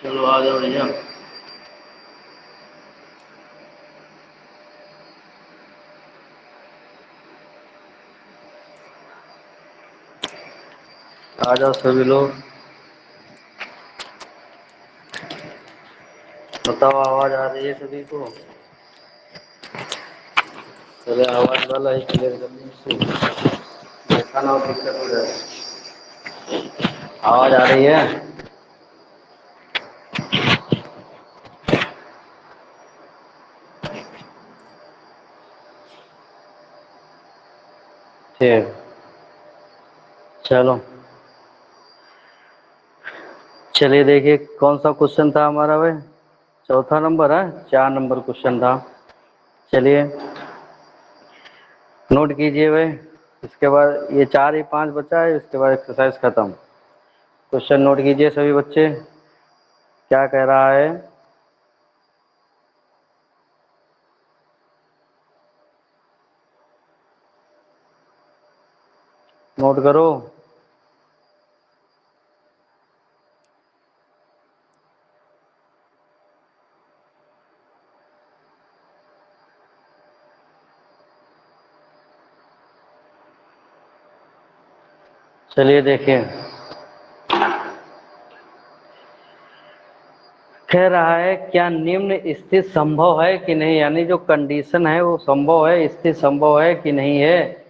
चलो आ जाओ भैया। आ जाओ सभी लोग। बताओ आवाज आ रही है सभी को? चले आवाज वाला ही क्लियर करने से देखा ना दिक्कत हो जाए। आवाज आ रही है? ठीक, चलो चलिए देखिए कौन सा क्वेश्चन था हमारा भाई। चौथा नंबर है, 4 नंबर क्वेश्चन था। चलिए नोट कीजिए भाई। इसके बाद ये 4 ही 5 बचा है, इसके बाद एक्सरसाइज खत्म। क्वेश्चन नोट कीजिए सभी बच्चे, क्या कह रहा है। नोट करो। चलिए देखिए, कह रहा है क्या निम्न स्थिति संभव है कि नहीं, यानी जो कंडीशन है वो संभव है, स्थिति संभव है कि नहीं है।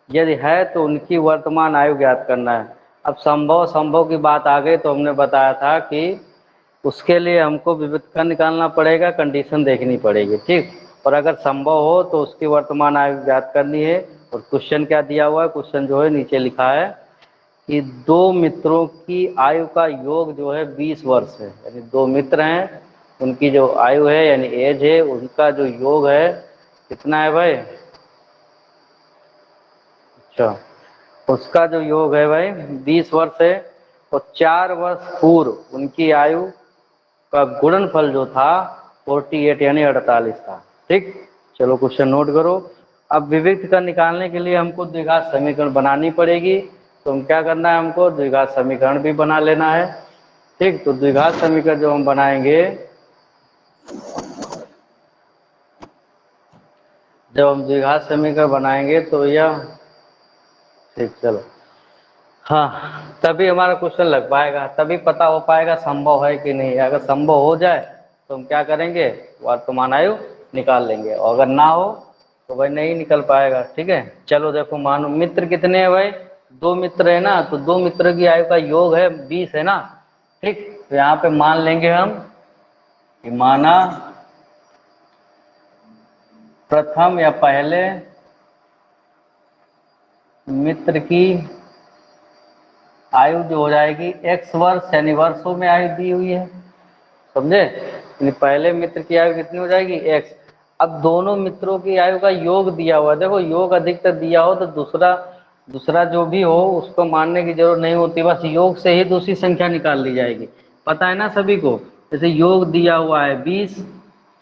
यदि है तो उनकी वर्तमान आयु ज्ञात करना है। अब संभव संभव की बात आ गई तो हमने बताया था कि उसके लिए हमको विविधता निकालना पड़ेगा, कंडीशन देखनी पड़ेगी, ठीक। और अगर संभव हो तो उसकी वर्तमान आयु ज्ञात करनी है। और क्वेश्चन क्या दिया हुआ है, क्वेश्चन जो है नीचे लिखा है कि दो मित्रों की आयु का योग जो है 20 वर्ष है। यानी दो मित्र हैं, उनकी जो आयु है यानी एज है, उनका जो योग है कितना है भाई? अच्छा, उसका जो योग है भाई 20 वर्ष है। और 4 वर्ष पूर्व उनकी आयु का गुणनफल जो था 48 यानी 48 था, ठीक। चलो क्वेश्चन नोट करो। अब विविक्त का निकालने के लिए हमको द्विघात समीकरण बनानी पड़ेगी। तो हम क्या करना है, हमको द्विघात समीकरण भी बना लेना है, ठीक। तो द्विघात समीकरण जो हम बनाएंगे, जब हम द्विघात समीकरण बनाएंगे तो यह, ठीक चलो, हाँ तभी हमारा क्वेश्चन लग पाएगा, तभी पता हो पाएगा संभव है कि नहीं। अगर संभव हो जाए तो हम क्या करेंगे, वर्तमान आयु निकाल लेंगे, और अगर ना हो तो भाई नहीं निकल पाएगा, ठीक है। चलो देखो, मानो मित्र कितने हैं भाई? दो मित्र है ना, तो दो मित्र की आयु का योग है 20 है ना, ठीक। तो यहाँ पे मान लेंगे हम कि माना प्रथम या पहले मित्र की आयु जो हो जाएगी x वर्ष, यानी वर्षों में आयु दी हुई है, समझे। पहले मित्र की आयु कितनी हो जाएगी, x। अब दोनों मित्रों की आयु का योग दिया हुआ है, देखो योग अधिकतर दिया हो तो दूसरा दूसरा जो भी हो उसको मानने की जरूरत नहीं होती, बस योग से ही दूसरी संख्या निकाल ली जाएगी। पता है ना सभी को। जैसे योग दिया हुआ है 20,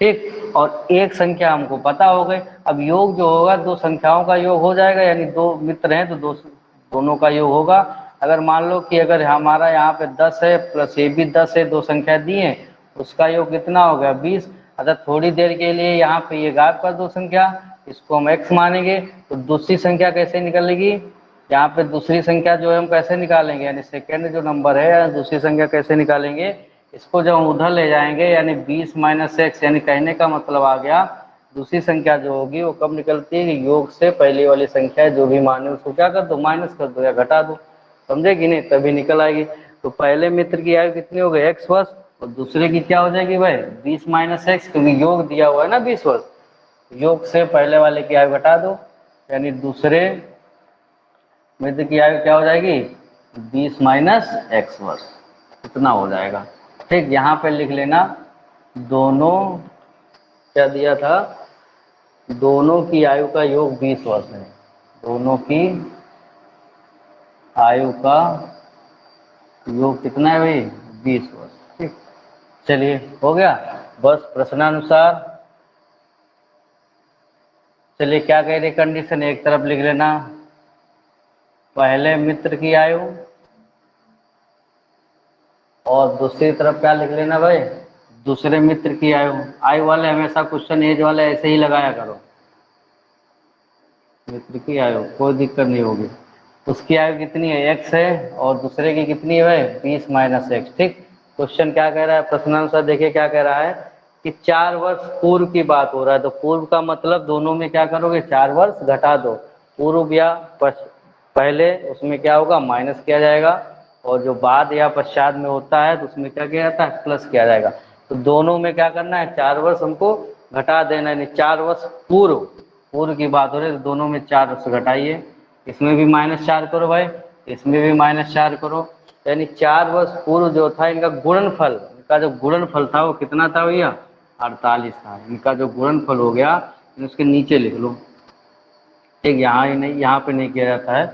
ठीक, और एक संख्या हमको पता हो गई। अब योग जो होगा दो संख्याओं का योग हो जाएगा, यानी दो मित्र हैं तो दोनों का योग होगा। अगर मान लो कि अगर हमारा यहाँ पे 10 है प्लस ये भी 10 है, दो संख्या दी है, उसका योग कितना हो गया 20। अगर थोड़ी देर के लिए यहाँ पे ये गायब कर दो संख्या, इसको हम x मानेंगे, तो दूसरी संख्या कैसे निकलेगी, यहाँ पे दूसरी संख्या जो है हम कैसे निकालेंगे, यानी सेकेंड जो नंबर है दूसरी संख्या कैसे निकालेंगे, इसको जब हम उधर ले जाएंगे यानी 20 माइनस एक्स, यानी कहने का मतलब आ गया दूसरी संख्या जो होगी वो कब निकलती है कि योग से पहली वाली संख्या जो भी माने उसको क्या कर दो, माइनस कर दो या घटा दो, समझे कि नहीं, तभी निकल आएगी। तो पहले मित्र की आयु कितनी हो गई x वर्ष, और दूसरे की क्या हो जाएगी भाई 20 माइनस एक्स, क्योंकि योग दिया हुआ है ना 20 वर्ष, योग से पहले वाले की आयु घटा दो, यानी दूसरे मित्र की आयु क्या हो जाएगी 20 माइनस एक्स वर्ष, इतना हो जाएगा, ठीक। यहाँ पे लिख लेना दोनों, क्या दिया था, दोनों की आयु का योग 20 वर्ष है, दोनों की आयु का योग कितना है भाई 20 वर्ष, ठीक। चलिए हो गया, बस प्रश्नानुसार। चलिए क्या कह रही कंडीशन, एक तरफ लिख लेना पहले मित्र की आयु और दूसरी तरफ क्या लिख लेना भाई, दूसरे मित्र की आयु। आयु वाले हमेशा क्वेश्चन एज वाले ऐसे ही लगाया करो, मित्र की आयु कोई दिक्कत नहीं होगी। उसकी आयु कितनी है, एक्स है, और दूसरे की कितनी है, 20 माइनस एक्स। ठीक, क्वेश्चन क्या कह रहा है, प्रश्नानुसार देखिए क्या कह रहा है कि 4 वर्ष पूर्व की बात हो रहा है, तो पूर्व का मतलब दोनों में क्या करोगे, 4 वर्ष घटा दो, पूर्व या पहले उसमें क्या होगा, माइनस किया जाएगा, और जो बाद या पश्चात में होता है तो उसमें क्या किया जाता है, प्लस किया जाएगा। तो दोनों में क्या करना है, 4 वर्ष हमको घटा देना है, 4 वर्ष पूर्व, पूर्व की बात हो रही है तो दोनों में 4 वर्ष घटाइए, इसमें भी -4 करो भाई, इसमें भी -4 करो, यानी 4 वर्ष पूर्व जो था इनका गुणनफल, इनका जो गुणनफल था वो कितना था भैया, 48 था। इनका जो गुणनफल हो गया उसके नीचे लिख लो। ठीक, यहाँ ही नहीं, यहाँ पे नहीं किया जाता है,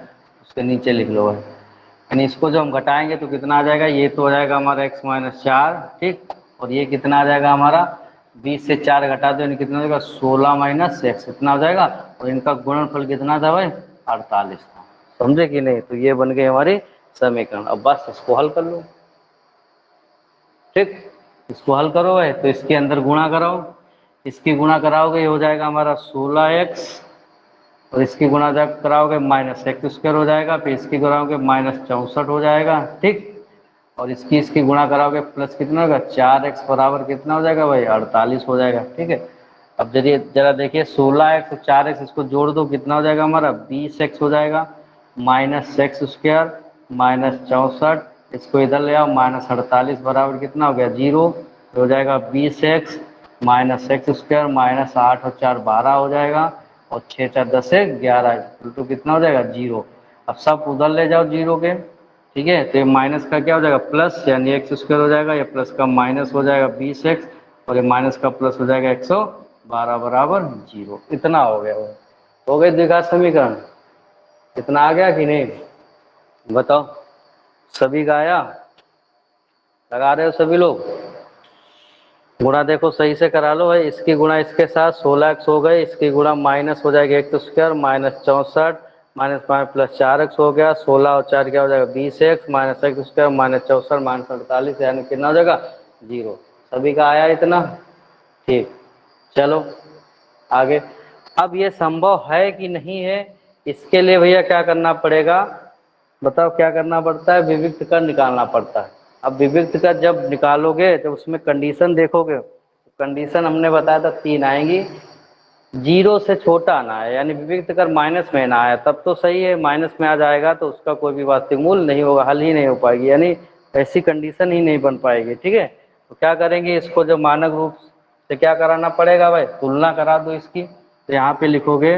उसके नीचे लिख लो भाई। यानी इसको जो हम घटाएंगे तो कितना आ जाएगा, ये तो हो जाएगा हमारा x माइनस 4। ठीक, और ये कितना आ जाएगा हमारा, 20 से 4 घटा दो यानी कितना हो जाएगा, 16 माइनस एक्स, इतना हो जाएगा। और इनका गुणनफल कितना था भाई, 48 था। समझे कि नहीं, तो ये बन गई हमारी समीकरण। अब बस इसको हल कर लो। ठीक, इसको हल करो भाई, तो इसके अंदर गुणा कराओ, इसकी गुणा कराओगे ये हो जाएगा हमारा 16x, और इसकी गुणा जब कराओगे -x² हो जाएगा, फिर इसकी कराओगे -64 हो जाएगा। ठीक, और इसकी गुणा कराओगे प्लस कितना होगा, 4x बराबर कितना हो जाएगा भाई, 48 हो जाएगा। ठीक है, अब जरिए जरा देखिए 16x और 4x इसको जोड़ दो, कितना हो जाएगा हमारा, 20x हो जाएगा, -x² -64, इसको इधर ले आओ, -48 बराबर कितना हो गया, 0 हो जाएगा, 20x -x² -8 और 4 12 हो जाएगा, और 6 4 10 से 11, तो कितना हो जाएगा, 0। अब सब उधर ले जाओ 0 के। ठीक है, तो ये माइनस का क्या हो जाएगा, प्लस, यानी x² हो जाएगा, ये प्लस का माइनस हो जाएगा 20x, और ये माइनस का प्लस हो जाएगा 112 बराबर 0। इतना हो गया, वो हो गए द्विघात समीकरण। इतना आ गया कि नहीं, बताओ, सभी का आया, लगा रहे हो सभी लोग, गुणा देखो सही से करा लो भाई, इसकी गुणा इसके साथ 16x हो गए, इसकी गुणा माइनस हो जाएगा x² -64 -5 + 4x हो गया, 16 और 4 क्या हो जाएगा, 20x -x² -64 -48, यानी कितना हो जाएगा, 0। सभी का आया इतना। ठीक, चलो आगे। अब ये संभव है कि नहीं है, इसके लिए भैया क्या करना पड़ेगा, बताओ क्या करना पड़ता है, विविक्त कर निकालना पड़ता है। अब विविक्त कर जब निकालोगे तो उसमें कंडीशन देखोगे, कंडीशन हमने बताया था 3 आएंगी, 0 से छोटा आना है, यानी विविक्त कर माइनस में ना आया तब तो सही है, माइनस में आ जाएगा तो उसका कोई भी वास्तविक मूल नहीं होगा, हल ही नहीं हो पाएगी, यानी ऐसी कंडीशन ही नहीं बन पाएगी। ठीक है, तो क्या करेंगे, इसको जो मानक रूप से क्या कराना पड़ेगा भाई, तुलना करा दो इसकी। तो यहाँ पे लिखोगे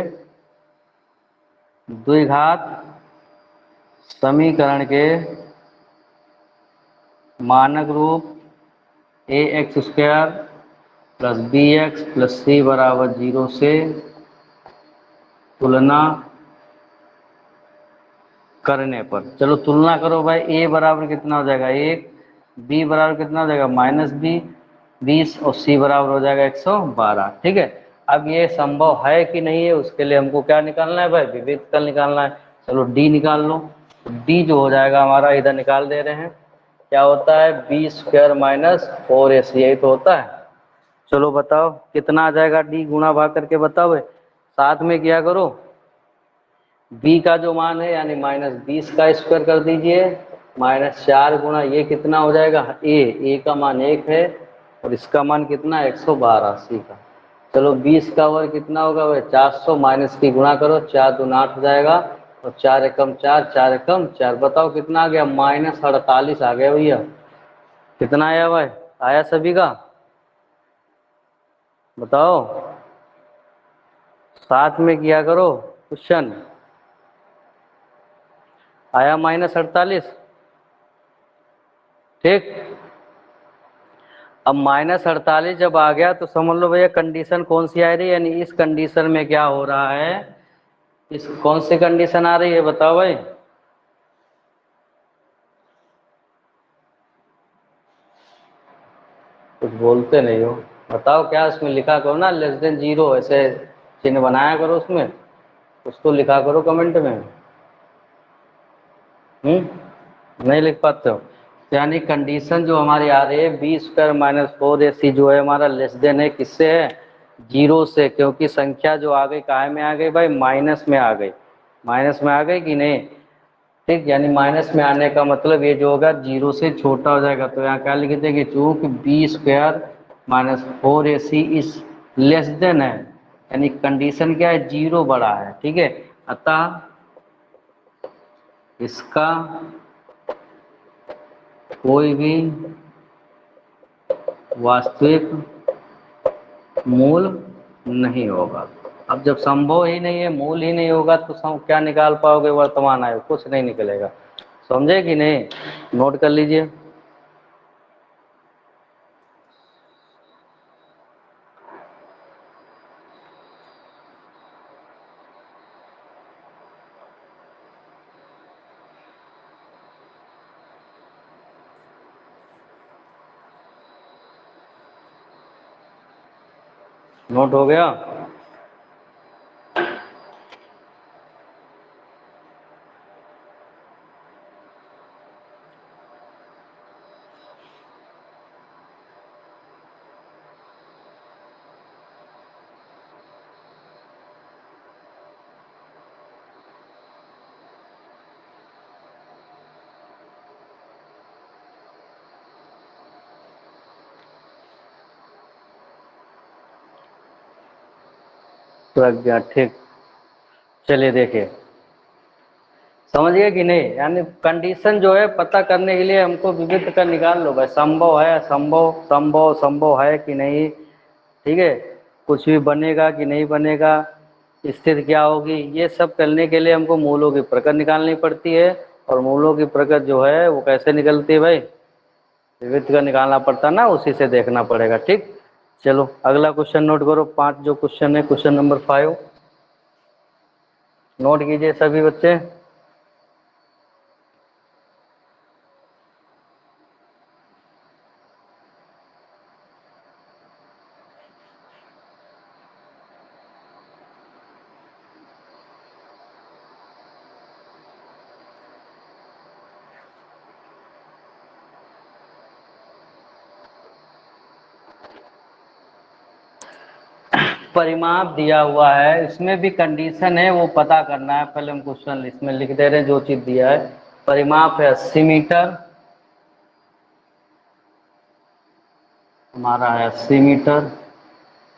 द्विघात समीकरण के मानक रूप ax² + bx + c बराबर 0 से तुलना करने पर। चलो तुलना करो भाई, a बराबर कितना हो जाएगा 1, b बराबर कितना हो जाएगा -b 20, और c बराबर हो जाएगा 112। ठीक है, अब ये संभव है कि नहीं है, उसके लिए हमको क्या निकालना है भाई, विविक्त कर निकालना है। चलो d निकाल लो, d जो हो जाएगा हमारा, इधर निकाल दे रहे हैं, क्या होता है, b² - 4ac, यही तो होता है। चलो बताओ कितना आ जाएगा, d गुणा भाग करके बताओ भाई, साथ में किया करो, b का जो मान है यानी -20 का स्क्वायर कर दीजिए, -4 गुणा ये कितना हो जाएगा, a का मान 1 है, और इसका मान कितना है, 112 c का। चलो 20 का वर्ग कितना होगा भाई, 400, माइनस की गुणा करो, 4 दूनी 8 हो जाएगा, और 4 एकम 4, 4 एकम 4, बताओ कितना आ गया, -48 आ गया भैया। कितना आया भाई, आया सभी का, बताओ, साथ में किया करो क्वेश्चन, आया -48। ठीक, अब -48 जब आ गया तो समझ लो भैया कंडीशन कौन सी आ रही है, यानी इस कंडीशन में क्या हो रहा है, इस कौन सी कंडीशन आ रही है बताओ भाई, कुछ बोलते नहीं हो, बताओ क्या उसमें लिखा करो ना, <0 ऐसे चिन्ह बनाया करो उसमें, उसको लिखा करो कमेंट में। नहीं लिख पाते हो, यानी कंडीशन जो हमारी आ रही है बी स्क्वायर माइनस 4ac जो है हमारा लेस देन है किससे है, 0 से, क्योंकि संख्या जो आ गई काय में आ गई भाई, माइनस में आ गई, माइनस में आ गई कि नहीं, ठीक। यानी माइनस में आने का मतलब ये जो होगा 0 से छोटा हो जाएगा। तो यहाँ क्या लिख देंगे, चूंकि B square minus 4ac is less than है, यानी कंडीशन क्या है, 0 बड़ा है, ठीक है। अतः इसका कोई भी वास्तविक मूल नहीं होगा। अब जब संभव ही नहीं है, मूल ही नहीं होगा, तो क्या निकाल पाओगे वर्तमान आयु, कुछ नहीं निकलेगा। समझे कि नहीं, नोट कर लीजिए। नोट हो गया। प्रज्ञा, ठीक। चलिए देखिए, समझ गए कि नहीं। यानी कंडीशन जो है पता करने के लिए हमको विविध का निकाल लो भाई, संभव है, संभव संभव संभव है कि नहीं, ठीक है, कुछ भी बनेगा कि नहीं बनेगा, स्थिति क्या होगी, ये सब करने के लिए हमको मूलों की प्रकृति निकालनी पड़ती है। और मूलों की प्रकृति जो है वो कैसे निकलती है भाई, विविध का निकालना पड़ता है ना, उसी से देखना पड़ेगा, ठीक। चलो अगला क्वेश्चन नोट करो, 5 जो क्वेश्चन है, क्वेश्चन नंबर 5 नोट कीजिए सभी बच्चे। परिमाप दिया हुआ है, इसमें भी कंडीशन है, वो पता करना है। पहले हम क्वेश्चन इसमें लिख दे रहे हैं जो चीज दिया है। परिमाप है 80 मीटर, हमारा है 80 मीटर।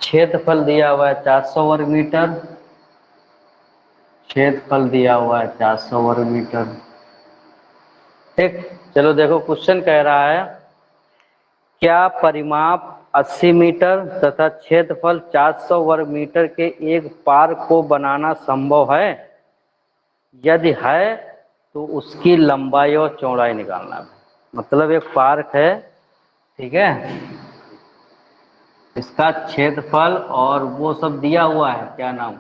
क्षेत्रफल दिया हुआ है 400 वर्ग मीटर, क्षेत्रफल दिया हुआ है 400 वर्ग मीटर, ठीक। चलो देखो क्वेश्चन कह रहा है, क्या परिमाप 80 मीटर तथा क्षेत्रफल 400 वर्ग मीटर के एक पार्क को बनाना संभव है? यदि है तो उसकी लंबाई और चौड़ाई निकालना है। मतलब एक पार्क है, ठीक है, इसका क्षेत्रफल और वो सब दिया हुआ है, क्या नाम,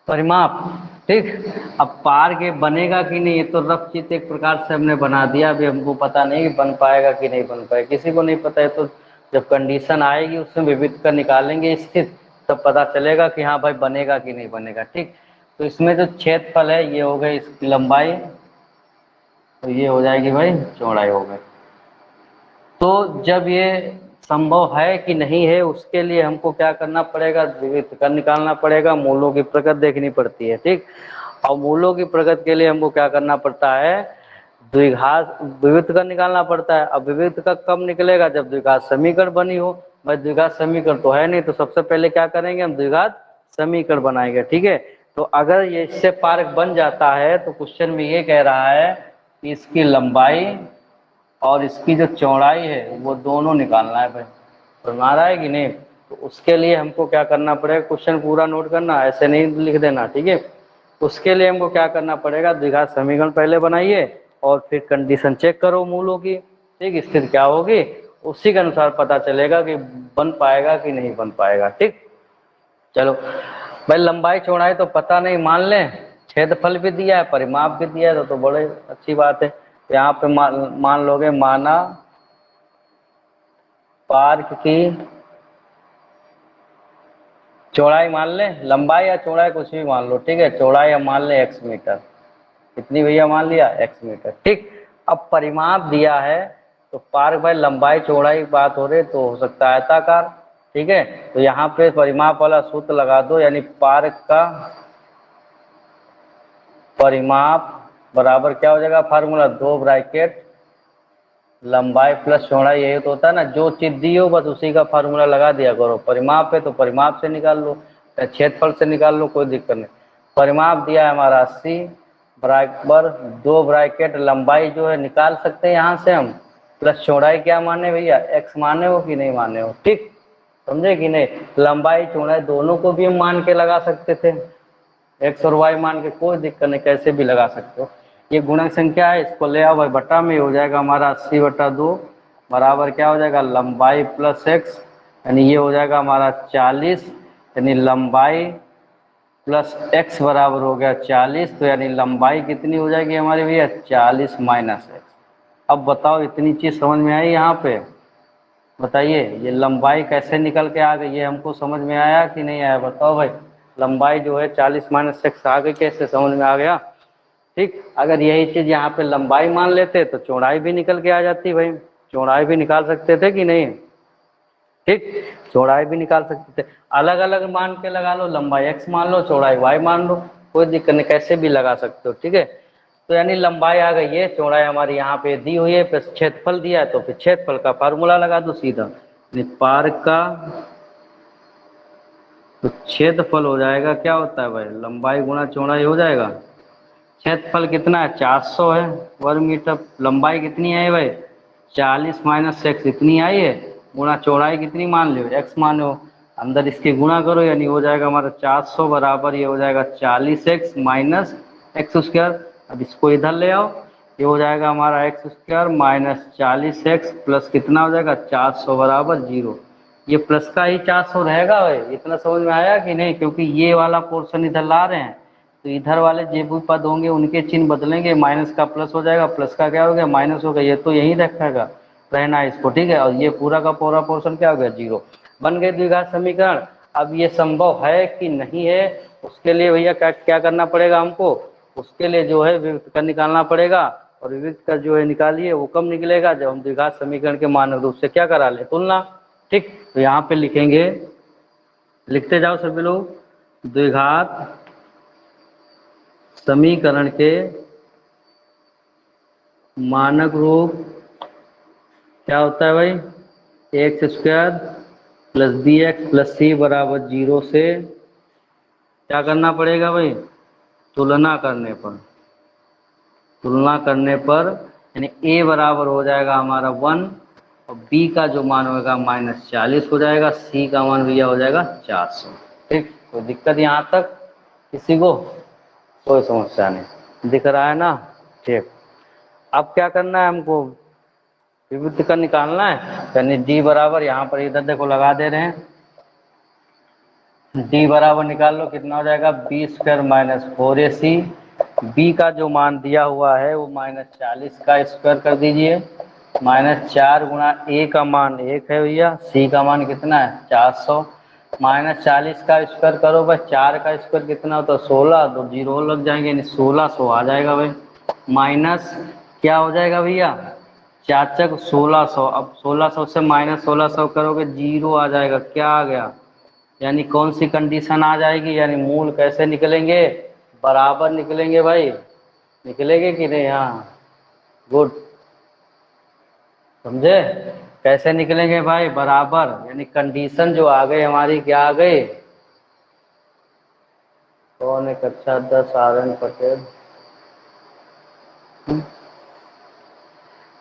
परिमाप, ठीक। अब पार्क ये बनेगा कि नहीं, ये तो रफ चित एक प्रकार से हमने बना दिया, अभी हमको पता नहीं कि बन पाएगा कि नहीं बन पाएगा, किसी को नहीं पता है। तो जब कंडीशन आएगी उसमें विविध का निकालेंगे स्थित, तब पता चलेगा कि हाँ भाई बनेगा कि नहीं बनेगा, ठीक। तो इसमें जो क्षेत्रफल है ये हो गई इसकी लंबाई, तो ये हो जाएगी भाई चौड़ाई हो गई। तो जब ये संभव है कि नहीं है, उसके लिए हमको क्या करना पड़ेगा, विविध का निकालना पड़ेगा, मूलों की प्रकृति देखनी पड़ती है, ठीक। और मूलों की प्रकृति के लिए हमको क्या करना पड़ता है, द्विघात विविध का निकालना पड़ता है। अब विविध का कब निकलेगा, जब द्विघात समीकरण बनी हो। भाई द्विघात समीकरण तो है नहीं, तो सबसे पहले क्या करेंगे, हम द्विघात समीकरण बनाएंगे, ठीक है। तो अगर ये इससे पार्क बन जाता है तो क्वेश्चन में ये कह रहा है कि इसकी लंबाई और इसकी जो चौड़ाई है वो दोनों निकालना है भाई, बना रहा है कि नहीं। तो उसके लिए हमको क्या करना पड़ेगा, क्वेश्चन पूरा नोट करना, ऐसे नहीं लिख देना, ठीक है। उसके लिए हमको क्या करना पड़ेगा, द्विघात समीकरण पहले बनाइए और फिर कंडीशन चेक करो मूलों की, ठीक। स्थिति क्या होगी उसी के अनुसार पता चलेगा कि बन पाएगा कि नहीं बन पाएगा, ठीक। चलो भाई लंबाई चौड़ाई तो पता नहीं, मान लें क्षेत्रफल भी दिया है, परिमाप भी दिया है, तो बड़े अच्छी बात है। यहाँ पे मान लोगे, माना पार्क की चौड़ाई मान लें, लंबाई या चौड़ाई कुछ भी मान लो, ठीक है, चौड़ाई हम मान लें x मीटर, कितनी भैया मान लिया x मीटर। ठीक, अब परिमाप दिया है तो पार्क भाई लंबाई चौड़ाई की बात हो रही तो हो सकता है आयताकार। ठीक है, तो यहाँ पे परिमाप वाला सूत्र लगा दो, यानी पार्क का परिमाप बराबर क्या हो जाएगा, फार्मूला 2 ब्रैकेट लंबाई प्लस चौड़ाई, यही तो होता है ना, जो चीज दी हो बस उसी का फार्मूला लगा दिया करो। परिमाप है तो परिमाप से निकाल लो, या क्षेत्रफल से निकाल लो, कोई दिक्कत नहीं। परिमाप दिया है हमारा 80 बराबर 2 ब्रैकेट लंबाई जो है निकाल सकते हैं यहाँ से हम, प्लस चौड़ाई क्या माने भैया, x माने हो कि नहीं माने हो। ठीक, समझे कि नहीं, लंबाई चौड़ाई दोनों को भी हम मान के लगा सकते थे, x और y मान के, कोई दिक्कत नहीं, कैसे भी लगा सकते हो। ये गुणक संख्या है, इसको ले आओ भाई बटा में, हो जाएगा हमारा 80/2 बराबर क्या हो जाएगा, लंबाई प्लस x, यानी ये हो जाएगा हमारा 40, यानी लंबाई प्लस x बराबर हो गया 40, तो यानी लंबाई कितनी हो जाएगी हमारी भैया, 40 माइनस x। अब बताओ इतनी चीज समझ में आई यहाँ पे, बताइए ये लंबाई कैसे निकल के आ गई, ये हमको समझ में आया कि नहीं आया, बताओ भाई। लंबाई जो है 40 माइनस x आ गई, कैसे समझ में आ गया। ठीक, अगर यही चीज यहाँ पे लंबाई मान लेते तो चौड़ाई भी निकल के आ जाती भाई, चौड़ाई भी निकाल सकते थे कि नहीं। ठीक, चौड़ाई भी निकाल सकते थे, अलग अलग मान के लगा लो, लंबाई x मान लो, चौड़ाई y मान लो, कोई दिक्कत नहीं, कैसे भी लगा सकते हो। ठीक है, तो यानी लंबाई आ गई है, चौड़ाई हमारी यहाँ पे दी हुई है, फिर क्षेत्रफल दिया है तो फिर क्षेत्रफल का फार्मूला लगा दो सीधा, पार्क का तो क्षेत्रफल हो जाएगा, क्या होता है भाई, लंबाई गुणा चौड़ाई हो जाएगा। क्षेत्रफल कितना है, 400 है वर्ग मीटर, लंबाई कितनी है भाई, 40 माइनस x इतनी आई है, गुणा चौड़ाई कितनी मान लो, x मानो, अंदर इसके गुणा करो, यानी हो जाएगा हमारा 400 बराबर ये हो जाएगा 40x माइनस एक्स स्क्वायर। अब इसको इधर ले आओ, ये हो जाएगा हमारा x square minus 40x plus कितना हो जाएगा 400 बराबर 0। ये प्लस का ही 400 रहेगा भाई, इतना समझ में आया कि नहीं, क्योंकि ये वाला पोर्शन इधर ला रहे हैं तो इधर वाले जो भी पद होंगे उनके चिन्ह बदलेंगे, माइनस का प्लस हो जाएगा, प्लस का क्या हो गया माइनस हो गया, ये तो यही रखेगा रहना है इसको। ठीक है, और ये पूरा का पूरा पोर्शन क्या हो गया 0, बन गए द्विघात समीकरण। अब ये संभव है कि नहीं है, उसके लिए भैया क्या क्या करना पड़ेगा हमको, उसके लिए जो है विविक्त का निकालना पड़ेगा, और विविक्त का जो है निकालिए, वो कब निकलेगा, जब हम द्विघात समीकरण के मानक रूप से क्या करा ले, तुलना। ठीक, तो यहाँ पे लिखेंगे, लिखते जाओ सभी लोग, द्विघात समीकरण के मानक रूप क्या होता है भाई, x square plus b x plus c बराबर 0 से क्या करना पड़ेगा भाई, तुलना करने पर, तुलना करने पर यानी a बराबर हो जाएगा हमारा 1 और b का जो मान होगा -40 हो जाएगा, c का मान भैया हो जाएगा 400। ठीक, कोई दिक्कत यहाँ तक किसी को, कोई समस्या नहीं, दिख रहा है ना। ठीक, अब क्या करना है हमको, विविध का निकालना है, यानी d बराबर यहाँ पर इधर देखो लगा दे रहे हैं, d बराबर निकाल लो, कितना हो जाएगा b square minus 4ac, b का जो मान दिया हुआ है वो -40 का स्क्वायर कर दीजिए, -4 गुणा a का मान 1 है भैया, c का मान कितना है 400, -40 का स्क्वायर करो भाई, 4 का स्क्वायर कितना होता है 16, तो 0 लग जाएंगे, यानी 1600 आ जाएगा भाई, माइनस क्या हो जाएगा भैया 4 चक 1600, अब 1600 से -1600 करोगे 0 आ जाएगा, क्या आ गया, यानी कौन सी कंडीशन आ जाएगी, यानी मूल कैसे निकलेंगे, बराबर निकलेंगे भाई, निकलेंगे कि नहीं, हाँ गुड, समझे, कैसे निकलेंगे भाई बराबर, यानी कंडीशन जो आ गई हमारी क्या आ गई, कौन है कक्षा 10 आर्यन पटेल,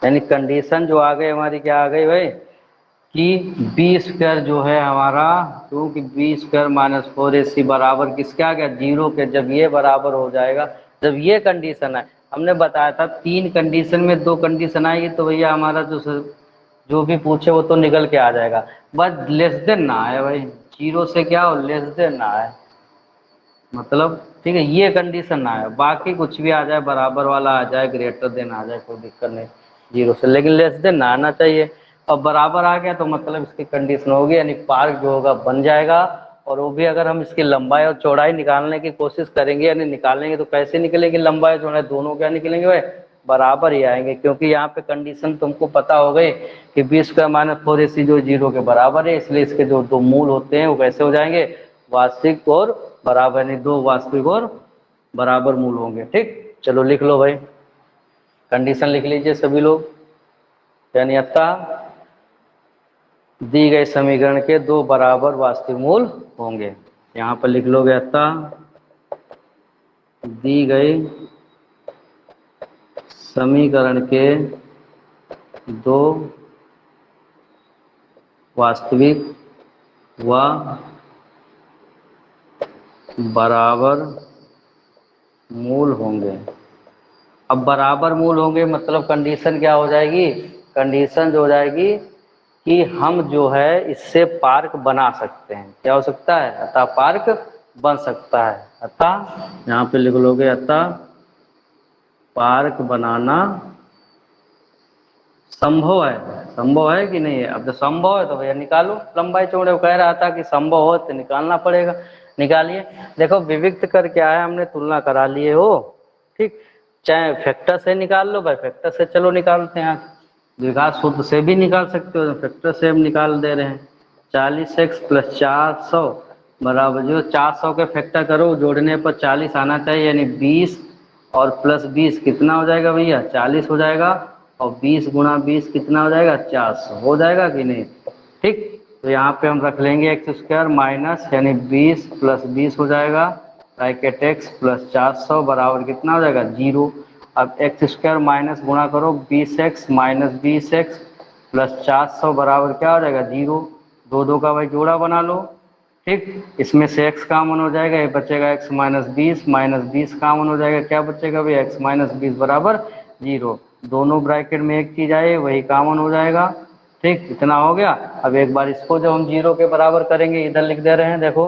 यानी कंडीशन जो आ गई हमारी क्या आ गई भाई, कि बी स्क्वायर जो है हमारा, क्योंकि बी स्क्वायर माइनस 4ac बराबर किसके आ गया 0 के, जब ये बराबर हो जाएगा, जब ये कंडीशन है, हमने बताया था 3 कंडीशन में 2 कंडीशन आएगी तो भैया हमारा जो भी पूछे वो तो निकल के आ जाएगा, बस लेस देन ना आए भाई, 0 से क्या हो लेस देन ना आए, मतलब ठीक है ये कंडीशन ना आए, बाकी कुछ भी आ जाए, बराबर वाला आ जाए, ग्रेटर देन आ जाए, कोई दिक्कत नहीं 0 से, लेकिन लेस देन ना आना चाहिए। अब बराबर आ गया तो मतलब इसकी कंडीशन होगी, यानी पार्क जो होगा बन जाएगा, और वो भी अगर हम इसकी लंबाई और चौड़ाई निकालने की कोशिश करेंगे यानी निकालेंगे तो कैसे निकलेगी लंबाई और चौड़ाई दोनों क्या निकलेंगे भाई बराबर ही आएंगे, क्योंकि यहाँ पे कंडीशन तुमको पता हो गई कि बी स्क्वायर माइनस 4ac जो 0 के बराबर है, इसलिए इसके जो दो मूल होते हैं वो कैसे हो जाएंगे वास्तविक और बराबर, यानी दो वास्तविक और बराबर मूल होंगे। ठीक, चलो लिख लो भाई, कंडीशन लिख लीजिए सभी लोग। यानी अतः दी गए समीकरण के दो बराबर वास्तविक मूल होंगे। यहाँ पर लिख लोगे अतः दी गई समीकरण के दो वास्तविक व बराबर मूल होंगे। अब बराबर मूल होंगे मतलब कंडीशन क्या हो जाएगी, कंडीशन जो हो जाएगी कि हम जो है इससे पार्क बना सकते हैं। क्या हो सकता है, अतः पार्क बन सकता है। अतः यहाँ पे लिख लोगे अतः पार्क बनाना संभव है। संभव है कि नहीं है, अब तो संभव है तो भैया निकालो लंबाई चौड़ाई। कह रहा था कि संभव हो तो निकालना पड़ेगा, निकालिए। देखो विविक्त कर क्या है, हमने तुलना करा लिए हो। ठीक, चाहे फैक्टर से निकाल लो भाई, फैक्टर से चलो निकालते हैं। द्विघात सूत्र से भी निकाल सकते हो, फैक्टर से हम निकाल दे रहे हैं। 40x + 400 बराबर जो 400 के फैक्टर करो जोड़ने पर 40 आना चाहिए, यानी 20 और प्लस 20 कितना हो जाएगा भैया 40 हो जाएगा, और 20 गुणा 20 कितना हो जाएगा 400 हो जाएगा कि नहीं। ठीक, तो यहाँ पे हम रख लेंगे x² माइनस यानी 20 + 20 हो जाएगा ब्रैकेट x + 400 बराबर कितना हो जाएगा 0। अब x² माइनस गुणा करो 20x माइनस 20x + 400 बराबर क्या हो जाएगा 0। दो दो का भाई जोड़ा बना लो। ठीक, इसमें से x कॉमन हो जाएगा, ये बचेगा x माइनस 20 कॉमन हो जाएगा, क्या बचेगा भाई x माइनस 20 बराबर 0। दोनों ब्रैकेट में एक चीज आए वही कॉमन हो जाएगा। ठीक, इतना हो गया। अब एक बार इसको जब हम 0 के बराबर करेंगे, इधर लिख दे रहे हैं देखो,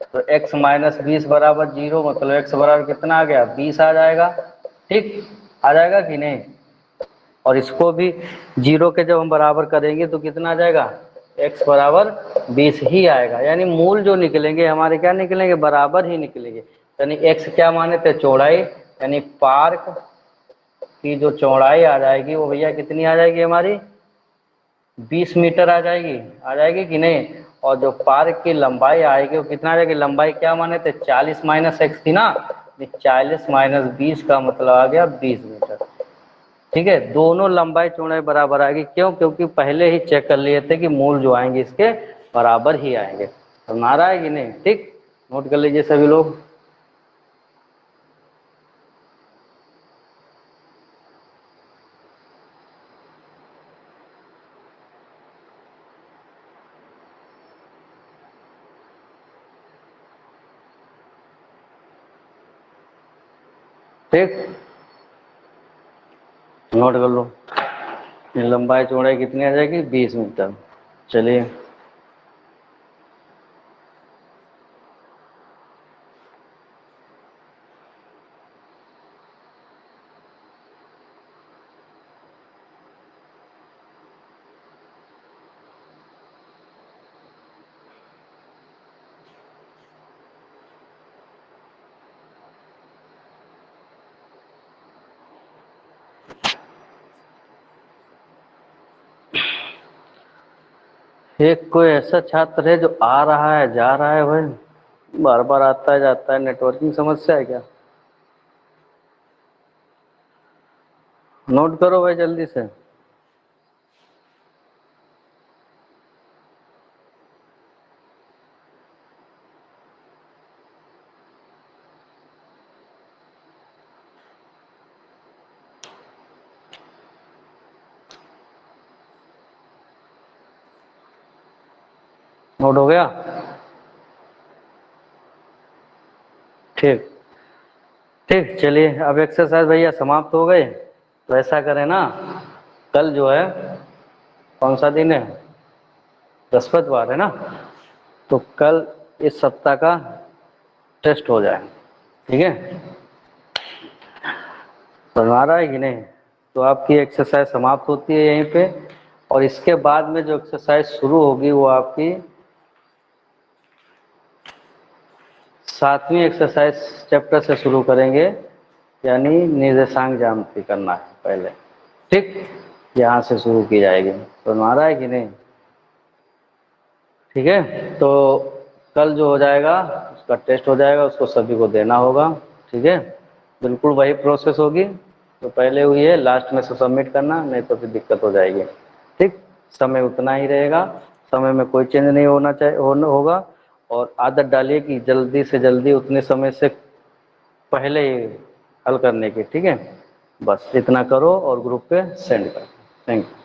तो x माइनस 20 बराबर 0 मतलब x बराबर कितना आ गया 20 आ जाएगा। ठीक, आ जाएगा कि नहीं। और इसको भी 0 के जब हम बराबर करेंगे तो कितना आ जाएगा x बराबर 20 ही आएगा, यानी मूल जो निकलेंगे हमारे क्या निकलेंगे बराबर ही निकलेंगे। यानी x क्या माने थे चौड़ाई, यानी पार्क की जो चौड़ाई आ जाएगी वो भैया कितनी आ जाएगी हमारी 20 मीटर आ जाएगी कि नहीं। और जो पार्क की लंबाई आएगी वो कितना आ जाएगी, लंबाई क्या माने थे 40 माइनस x थी ना, 40 माइनस 20 का मतलब आ गया 20 मीटर। ठीक है, दोनों लंबाई चौड़ाई बराबर आएगी, क्यों, क्योंकि पहले ही चेक कर लिए थे कि मूल जो आएंगे इसके बराबर ही आएंगे। समझ आ रहा है कि नहीं। ठीक, नोट कर लीजिए सभी लोग। ठीक, नोट कर लो, लंबाई चौड़ाई कितनी आ जाएगी 20 मीटर। चलिए एक कोई ऐसा छात्र है जो आ रहा है जा रहा है भाई, बार बार आता है जाता है, नेटवर्किंग समस्या है क्या। नोट करो भाई जल्दी से। नोट हो गया। ठीक ठीक, चलिए अब एक्सरसाइज भैया समाप्त हो गए। तो ऐसा करें ना, कल जो है कौन सा दिन है बृहस्पतिवार है ना, तो कल इस सप्ताह का टेस्ट हो जाए। ठीक है, समझ आ रहा है कि नहीं। तो आपकी एक्सरसाइज समाप्त होती है यहीं पे, और इसके बाद में जो एक्सरसाइज शुरू होगी वो आपकी 7वीं एक्सरसाइज चैप्टर से शुरू करेंगे, यानी निर्देशांक ज्यामिति करना है पहले, ठीक, यहाँ से शुरू की जाएगी। तो हमारा है कि नहीं, ठीक है। तो कल जो हो जाएगा उसका टेस्ट हो जाएगा, उसको सभी को देना होगा, ठीक है। बिल्कुल वही प्रोसेस होगी तो पहले हुई है, लास्ट में से सबमिट करना, नहीं तो फिर दिक्कत हो जाएगी, ठीक। समय उतना ही रहेगा, समय में कोई चेंज नहीं होना चाहिए होगा। और आदत डालिए कि जल्दी से जल्दी उतने समय से पहले ही हल करने की, ठीक है। बस इतना करो और ग्रुप पे सेंड करो। Thank you.